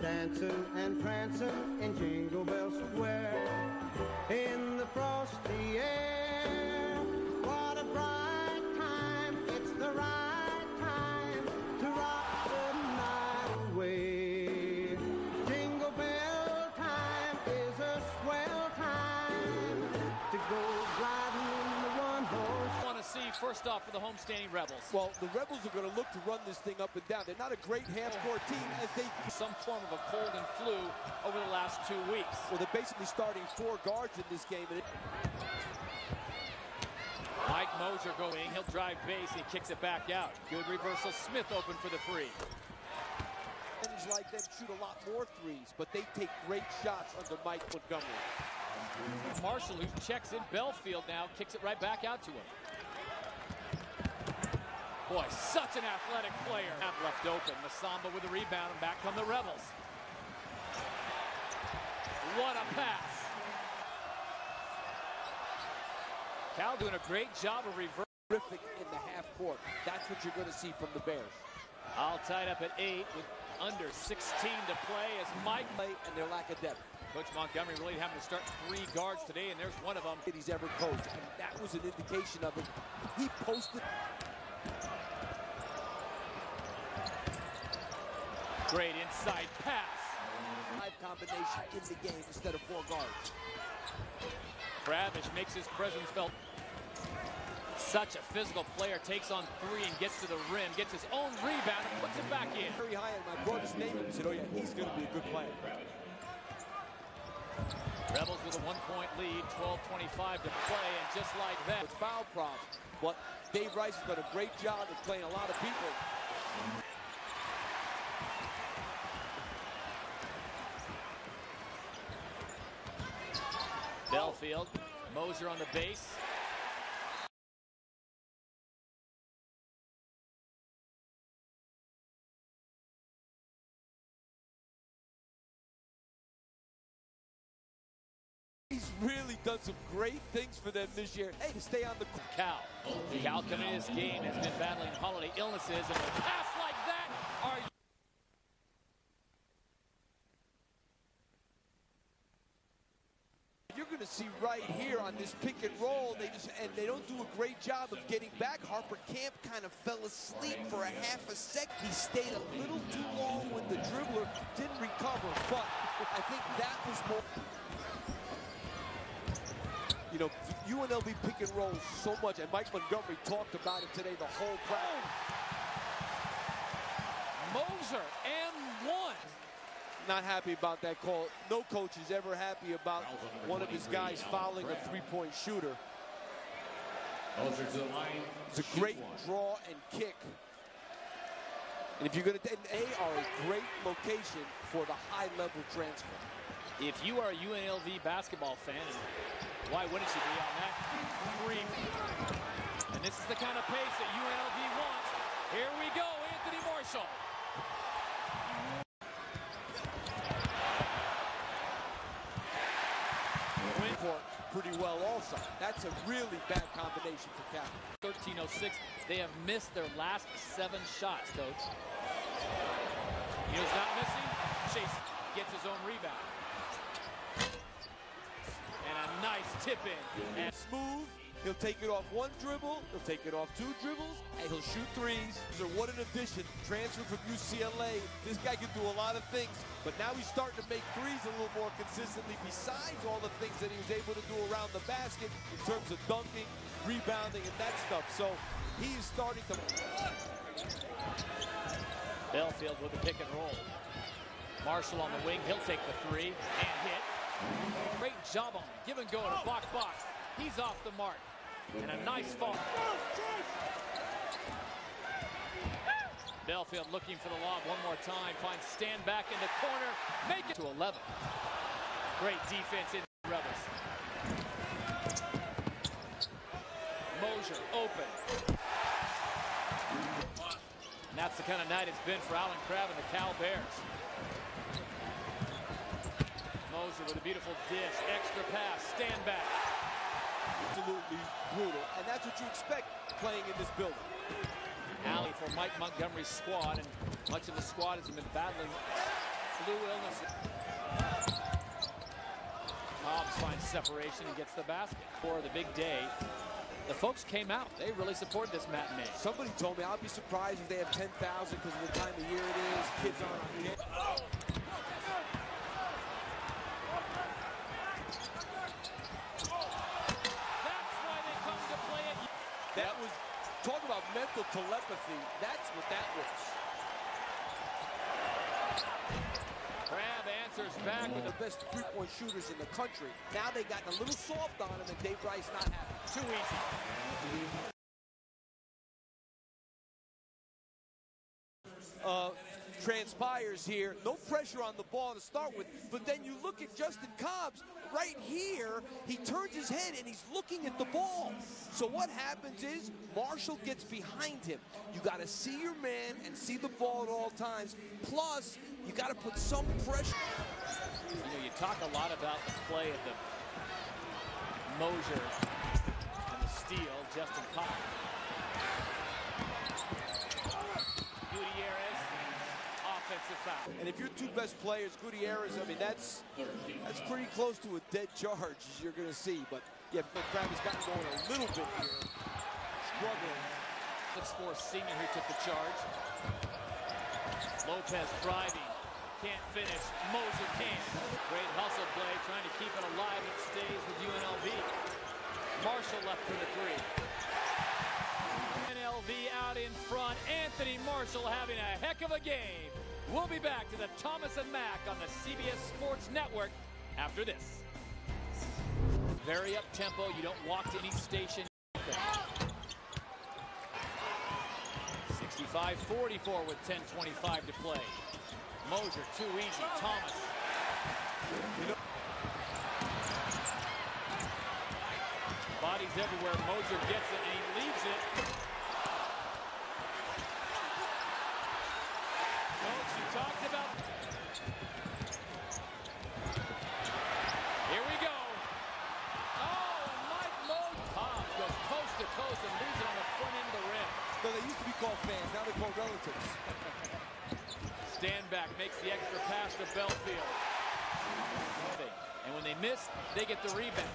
dancing and prancing in Jingle Bell Square, in the frosty air. What a bright time, it's the right time to rock the night away. Jingle Bell time is a swell time to go gliding in the one-horse. Want to see first off for the homestanding Rebels. Well, the Rebels are going to look to run this thing up and down. They're not a great half-court team as they... Some form of a cold and flu over the last 2 weeks. Well, they're basically starting 4 guards in this game. Mike Moser going, he'll drive base, he kicks it back out. Good reversal, Smith open for the three. Teams like them shoot a lot more threes, but they take great shots under Mike Montgomery. Marshall, who checks in Belfield now, kicks it right back out to him. Boy, such an athletic player. Half left open. Masamba with the rebound, and back come the Rebels. What a pass. Cal doing a great job of reversing. Terrific in the half court. That's what you're going to see from the Bears. All tied up at 8 with under 16 to play as Mike and their lack of depth. Coach Montgomery really having to start 3 guards today, and there's one of them. He's ever coached, and that was an indication of it. He posted. Great inside pass. 5 combination in the game instead of 4 guards. Kravish makes his presence felt. Such a physical player, takes on 3 and gets to the rim, gets his own rebound and puts it back in. Very high, and I brought his name and said, oh yeah, he's going to be a good player. Rebels with a 1-point lead, 12:25 to play, and just like that. With foul problems, but Dave Rice has done a great job of playing a lot of people. Belfield, Moser on the base. He's really done some great things for them this year. Hey, to stay on the court. Cal coming in this game has been battling holiday illnesses, and a pass like that, are you? You're going to see right here on this pick and roll, they don't do a great job of getting back. Harper Camp kind of fell asleep for a half a sec. He stayed a little too long with the dribbler, didn't recover, but I think that was more. You know, UNLV pick and roll so much, and Mike Montgomery talked about it today, the whole practice. Moser and 1. Not happy about that call. No coach is ever happy about one of his guys fouling a 3-point shooter. It's a great draw and kick. And if you're going to, they are a great location for the high-level transfer. If you are a UNLV basketball fan, why wouldn't you be on that 3? And this is the kind of pace that UNLV wants. Here we go, Anthony Marshall. Pretty well also. That's a really bad combination for Cal. 13:06. They have missed their last 7 shots, coach. You know who's not missing? Chase gets his own rebound. And a nice tip in. And smooth. He'll take it off 1 dribble. He'll take it off 2 dribbles. And he'll shoot 3s. So what an addition. Transfer from UCLA. This guy can do a lot of things. But now he's starting to make 3s a little more consistently, besides all the things that he was able to do around the basket in terms of dunking, rebounding, and that stuff. So he is starting to... Belfield with the pick and roll. Marshall on the wing. He'll take the 3 and hit. Great job on him. Give and go to box. He's off the mark. And a nice fall. Belfield looking for the lob one more time. Finds stand back in the corner. Make it to 11. Great defense in the Rebels. Moser open. And that's the kind of night it's been for Alan Crabb and the Cal Bears. Moser with a beautiful dish. Extra pass. Stand back. Absolutely brutal. And that's what you expect playing in this building. Alley for Mike Montgomery's squad, and much of the squad has been battling flu illnesses. Hobbs finds separation and gets the basket. For the big day, the folks came out. They really supported this matinee. Somebody told me I'll be surprised if they have 10,000 because of the time of year it is. Kids aren't on campus. That's why they come to play it. That was, talk about mental telepathy. That's what that was. Crab answers back with The best three-point shooters in the country. Now they got a little soft on him, and Dave Rice not happy. too easy. Transpires here. No pressure on the ball to start with, but then you look at Justin Cobbs right here. He turns his head and he's looking at the ball. So what happens is Marshall gets behind him. You got to see your man and see the ball at all times. Plus, you got to put some pressure. You know, you talk a lot about the play of the Mosier and the steal, Justin Cobbs. Gutierrez, offensive foul. And if your two best players, Gutierrez, I mean, that's pretty close to a dead charge, as you're going to see. But, yeah, Crab has gotten going a little bit here. Struggling. 6'4" senior who took the charge. Lopez driving. Can't finish. Moser can. Great hustle play, trying to keep it alive. It stays with UNLV. Marshall left for the three. UNLV out in front. Anthony Marshall having a heck of a game. We'll be back to the Thomas and Mack on the CBS Sports Network after this. Very up-tempo. You don't walk to any station. 65-44 with 10:25 to play. Mosier, too easy. Thomas. Bodies everywhere. Mosier gets it, and he leaves it. Coach, you talked about... Here we go. Oh, and Mike Mosier. Cobbs goes coast to coast and leaves it on the front end of the rim. So they used to be called fans. Now they're called relatives. Stand back, makes the extra pass to Belfield. And when they miss, they get the rebound.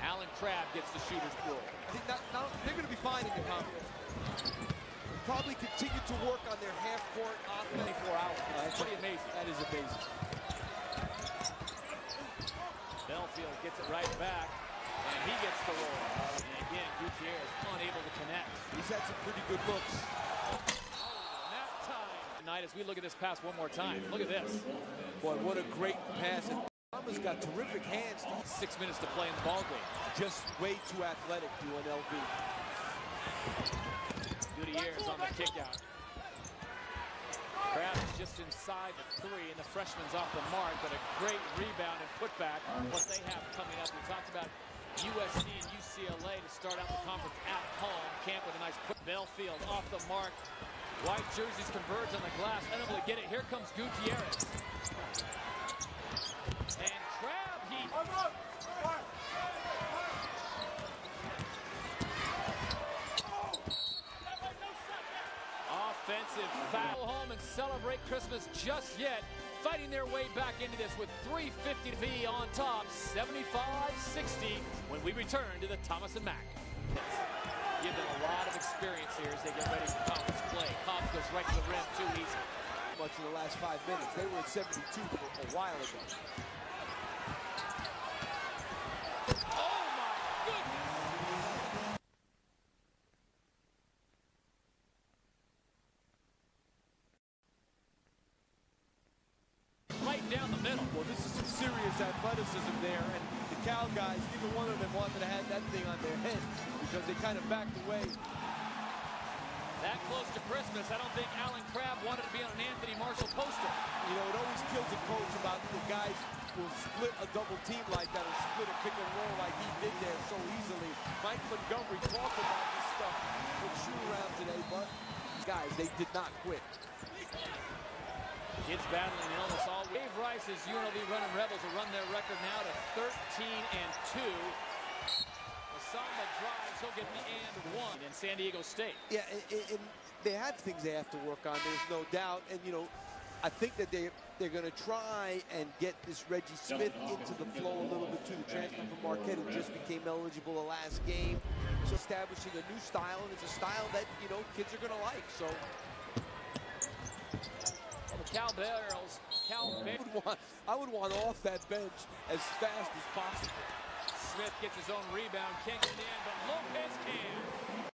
Alan Crabb gets the shooter's rule. I think they're going to be fine in the conference. Probably continue to work on their half-court offense. 24 hours. That's pretty amazing. That is amazing. Belfield gets it right back, and he gets the roll. And again, Gutierrez unable to connect. He's had some pretty good looks. As we look at this pass one more time. Look at this. Boy, what a great pass. And Thomas got terrific hands. 6 minutes to play in the ballgame. Just way too athletic to UNLV. Gutierrez on the kick out. Crabbe is just inside the three, and the freshman's off the mark, but a great rebound and putback. What they have coming up. We talked about USC and UCLA to start out the conference at home. Camp with a nice put. Belfield off the mark. White jerseys converge on the glass, unable to get it. Here comes Gutierrez. And Crabbe, he... Offensive foul. Home and celebrate Christmas just yet. Fighting their way back into this with 3:50 to be on top. 75-60 when we return to the Thomas and Mack. Give them a lot of experience here as they get ready for conference play. Cobbs goes right to the rim, too easy. Much in the last 5 minutes. They were at 72 a while ago. Oh, my goodness! Right down the middle. Well, this is some serious athleticism there, and the Cal guys, neither one of them wanted to have that thing on their head because they kind of backed away. That close to Christmas, I don't think Alan Crabb wanted to be on an Anthony Marshall poster. You know, it always kills a coach about the guys will split a double team like that or split a pick and roll like he did there so easily. Mike Montgomery talked about this stuff with shoot around today, but guys, they did not quit. Kids battling illness all week. Dave Rice's UNLV running Rebels will run their record now to 13-2. Samba drives, he'll get the and one in San Diego State. Yeah, and they have things they have to work on, there's no doubt. And, you know, I think that they're going to try and get this Reggie Smith into the flow a little bit too. The transfer from Marquette, who just became eligible the last game. So establishing a new style, and it's a style that, you know, kids are going to like. So I would want off that bench as fast as possible. Smith gets his own rebound, can't get in, but Lopez can.